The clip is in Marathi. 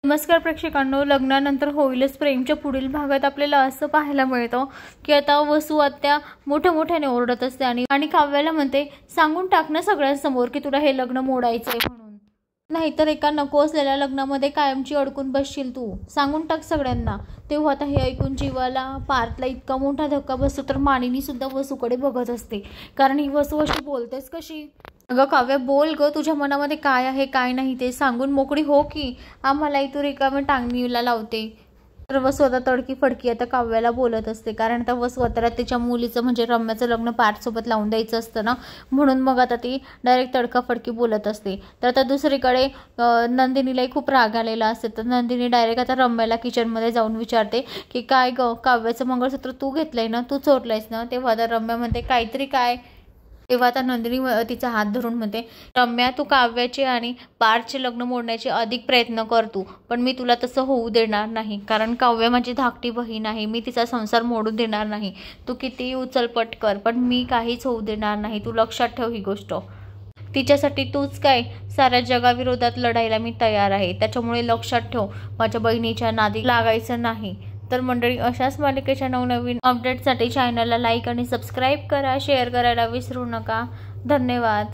नमस्कार प्रेक्षकांनो, लग्नानंतर होईलच प्रेमच्या पुढील भागात आपल्याला असं पाहायला मिळतं की आता वसू आत्या मोठ्याने ओरडत असते आणि काव्याला म्हणते, सांगून टाक ना सगळ्यांसमोर की तुला हे लग्न मोडायचंय म्हणून, नाहीतर एका नको असलेल्या लग्नामध्ये कायमची अडकून बसशील तू, सांगून टाक सगळ्यांना. तेव्हा आता हे ऐकून जीवाला पार्थला इतका मोठा धक्का बसतो तर मानिनी सुद्धा वसूकडे बघत असते, कारण ही वसू अशी बोलतेस कशी. अगं काव्या, बोल ग, तुझ्या मनामध्ये काय आहे काय नाही ते सांगून मोकळी हो की, आम्हालाही तू रिकाम्या टांगणीला लावते. तर वसू आता तडकी फडकी आता काव्याला बोलत असते, कारण आता वसू आता तिच्या मुलीचं म्हणजे रम्याचं लग्न पार्थसोबत लावून द्यायचं असतं ना, म्हणून मग आता ती डायरेक्ट तडकाफडकी बोलत असते. तर आता दुसरीकडे नंदिनीलाही खूप राग आलेला असते, तर नंदिनी डायरेक्ट आता रम्याला किचनमध्ये जाऊन विचारते की काय ग, काव्याचं मंगळसूत्र तू घेतलंय ना, तू चोरलंयस ना. तेव्हा आता रम्या म्हणते काहीतरी काय. तेव्हा आता नंदिनी तिचा हात धरून म्हणते, रम्या, तू काव्याचे आणि पार्थचे लग्न मोडण्याचे अधिक प्रयत्न कर तू, पण मी तुला तसं होऊ देणार नाही, कारण काव्य माझी धाकटी बहीण आहे, मी तिचा संसार मोडून देणार नाही. तू कितीही उचलपट कर पण मी काहीच होऊ देणार नाही, तू लक्षात ठेव ही गोष्ट. तिच्यासाठी तूच काय, साऱ्या जगाविरोधात लढायला मी तयार आहे, त्याच्यामुळे लक्षात ठेव, माझ्या बहिणीच्या नादी लागायचं नाही. तर मंडळी, अशाच मालिकेच्या नवनवीन अपडेटसाठी चॅनलला लाईक आणि सबस्क्राईब करा, शेअर करायला विसरू नका. धन्यवाद.